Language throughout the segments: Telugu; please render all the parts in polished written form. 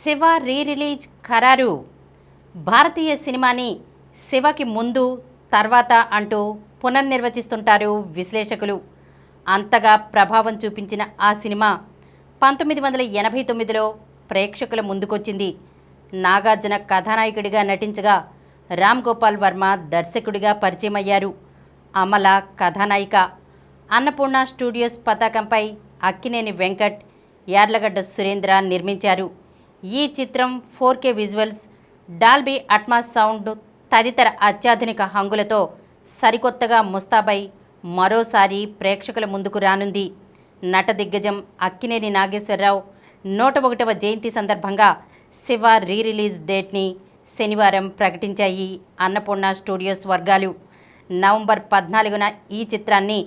శివ రీ రిలీజ్ ఖరారు. భారతీయ సినిమాని శివకి ముందు తర్వాత అంటూ పునర్నిర్వచిస్తుంటారు విశ్లేషకులు. అంతగా ప్రభావం చూపించిన ఆ సినిమా 1989లో ప్రేక్షకుల ముందుకొచ్చింది. నాగార్జున కథానాయకుడిగా నటించగా రామ్ గోపాల్ వర్మ దర్శకుడిగా పరిచయమయ్యారు. అమల కథానాయిక. అన్నపూర్ణ స్టూడియోస్ పతాకంపై అక్కినేని వెంకట్, యార్లగడ్డ సురేంద్ర నిర్మించారు. ఈ చిత్రం 4K visuals, Dolby Atmos sound తదితర అత్యాధునిక హంగులతో సరికొత్తగా ముస్తాబై మరోసారి ప్రేక్షకుల ముందుకు రానుంది. నట దిగ్గజం అక్కినేని నాగేశ్వరరావు 101వ జయంతి సందర్భంగా శివ రీ రిలీజ్ డేట్ని శనివారం ప్రకటించాయి అన్నపూర్ణ స్టూడియోస్ వర్గాలు. నవంబర్ 14న ఈ చిత్రాన్ని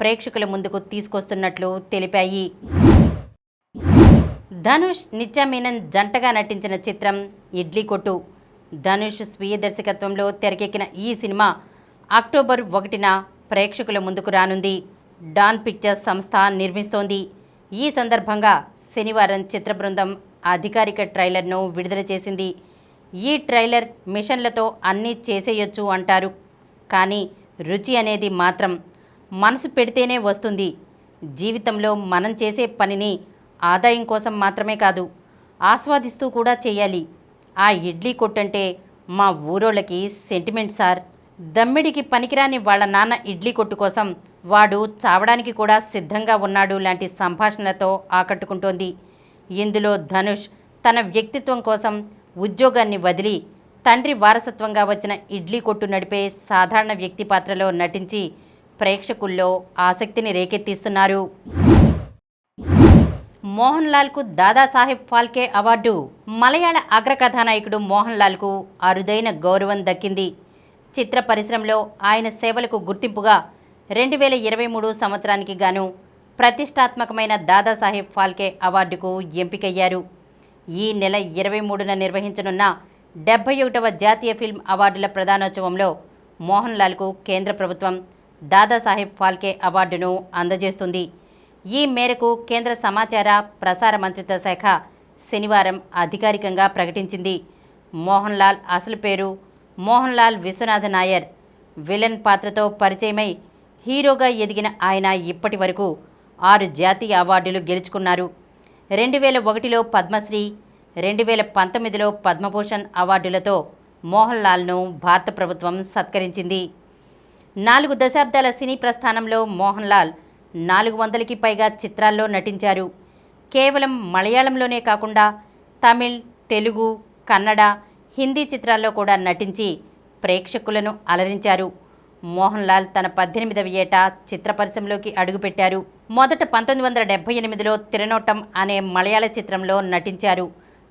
ప్రేక్షకుల ముందుకు తీసుకొస్తున్నట్లు తెలిపాయి. ధనుష్, నిత్యా మీనన్ జంటగా నటించిన చిత్రం ఇడ్లీ కొట్టు. ధనుష్ స్వీయ దర్శకత్వంలో తెరకెక్కిన ఈ సినిమా అక్టోబర్ 1న ప్రేక్షకుల ముందుకు రానుంది. డాన్ పిక్చర్స్ సంస్థ నిర్మిస్తోంది. ఈ సందర్భంగా శనివారం చిత్ర బృందం అధికారిక ట్రైలర్ను విడుదల చేసింది. ఈ ట్రైలర్ మిషన్లతో అన్నీ చేసేయొచ్చు అంటారు, కానీ రుచి అనేది మాత్రం మనసు పెడితేనే వస్తుంది. జీవితంలో మనం చేసే పనిని ఆదాయం కోసం మాత్రమే కాదు, ఆస్వాదిస్తూ కూడా చేయాలి. ఆ ఇడ్లీ కొట్టంటే మా ఊరోళ్ళకి సెంటిమెంట్ సార్. దమ్మిడికి పనికిరాని వాళ్ళ నాన్న ఇడ్లీ కొట్టు కోసం వాడు చావడానికి కూడా సిద్ధంగా ఉన్నాడు లాంటి సంభాషణలతో ఆకట్టుకుంటోంది. ఇందులో ధనుష్ తన వ్యక్తిత్వం కోసం ఉద్యోగాన్ని వదిలి తండ్రి వారసత్వంగా వచ్చిన ఇడ్లీ కొట్టు నడిపే సాధారణ వ్యక్తి పాత్రలో నటించి ప్రేక్షకుల్లో ఆసక్తిని రేకెత్తిస్తున్నారు. మోహన్ లాల్కు దాదాసాహెబ్ ఫాల్కే అవార్డు. మలయాళ అగ్రకథానాయకుడు మోహన్ లాల్కు అరుదైన గౌరవం దక్కింది. చిత్ర పరిశ్రమలో ఆయన సేవలకు గుర్తింపుగా 2023 సంవత్సరానికి గాను ప్రతిష్టాత్మకమైన దాదాసాహెబ్ ఫాల్కే అవార్డుకు ఎంపికయ్యారు. ఈ నెల 23న నిర్వహించనున్న 71వ జాతీయ ఫిల్మ్ అవార్డుల ప్రదానోత్సవంలో మోహన్ లాల్కు కేంద్ర ప్రభుత్వం దాదాసాహెబ్ ఫాల్కే అవార్డును అందజేస్తుంది. ఈ మేరకు కేంద్ర సమాచార ప్రసార మంత్రిత్వ శాఖ శనివారం అధికారికంగా ప్రకటించింది. మోహన్ లాల్ అసలు పేరు మోహన్ లాల్ విశ్వనాథ నాయర్. విలన్ పాత్రతో పరిచయమై హీరోగా ఎదిగిన ఆయన ఇప్పటి వరకు 6 జాతీయ అవార్డులు గెలుచుకున్నారు. 2001లో పద్మశ్రీ, 2019లో పద్మభూషణ్ అవార్డులతో మోహన్ లాల్ను భారత ప్రభుత్వం సత్కరించింది. 4 దశాబ్దాల సినీ ప్రస్థానంలో మోహన్ లాల్ 400కి పైగా చిత్రాల్లో నటించారు. కేవలం మలయాళంలోనే కాకుండా తమిళ్, తెలుగు, కన్నడ, హిందీ చిత్రాల్లో కూడా నటించి ప్రేక్షకులను అలరించారు. మోహన్ లాల్ తన 18వ ఏట చిత్ర పరిశ్రమలోకి అడుగుపెట్టారు. మొదట 1978లో తిరనోటం అనే మలయాళ చిత్రంలో నటించారు.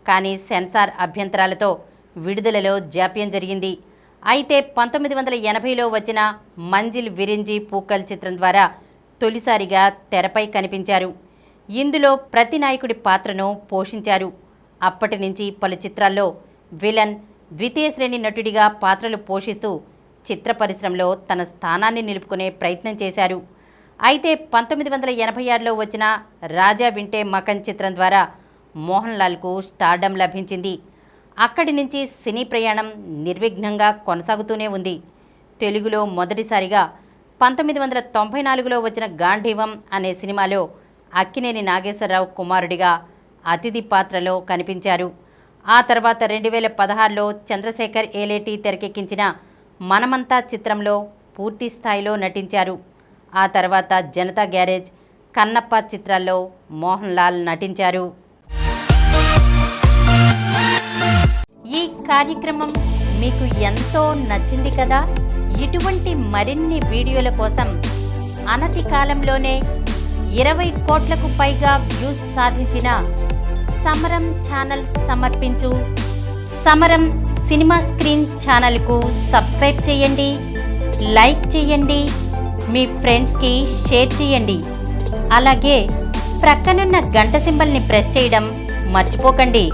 కానీ సెన్సార్ అభ్యంతరాలతో విడుదలలో జాప్యం జరిగింది. అయితే 1980లో వచ్చిన మంజిల్ విరింజి పూకల్ చిత్రం ద్వారా తొలిసారిగా తెరపై కనిపించారు. ఇందులో ప్రతినాయకుడి పాత్రను పోషించారు. అప్పటి నుంచి పలు చిత్రాల్లో విలన్, ద్వితీయ శ్రేణి నటుడిగా పాత్రలు పోషిస్తూ చిత్ర పరిశ్రమలో తన స్థానాన్ని నిలుపుకునే ప్రయత్నం చేశారు. అయితే 1986లో వచ్చిన రాజా వింటే మకన్ చిత్రం ద్వారా మోహన్ లాల్కు స్టార్డమ్ లభించింది. అక్కడి నుంచి సినీ ప్రయాణం నిర్విఘ్నంగా కొనసాగుతూనే ఉంది. తెలుగులో మొదటిసారిగా 1994లో వచ్చిన గాంధీవం అనే సినిమాలో అక్కినేని నాగేశ్వరరావు కుమారుడిగా అతిథి పాత్రలో కనిపించారు. ఆ తర్వాత 2016లో చంద్రశేఖర్ ఏలేటి తెరకెక్కించిన మనమంతా చిత్రంలో పూర్తి స్థాయిలో నటించారు. ఆ తర్వాత జనతా గ్యారేజ్, కన్నప్ప చిత్రాల్లో మోహన్ లాల్ నటించారు. ఈ కార్యక్రమం మీకు ఎంతో నచ్చింది కదా. ఇటువంటి మరిన్ని వీడియోల కోసం అనతి కాలంలోనే 20 కోట్లకు పైగా వ్యూస్ సాధించిన సమరం ఛానల్ సమర్పించు సమరం సినిమా స్క్రీన్ ఛానల్కు సబ్స్క్రైబ్ చేయండి, లైక్ చేయండి, మీ ఫ్రెండ్స్కి షేర్ చేయండి. అలాగే ప్రక్కనున్న గంట సింబల్ని ప్రెస్ చేయడం మర్చిపోకండి.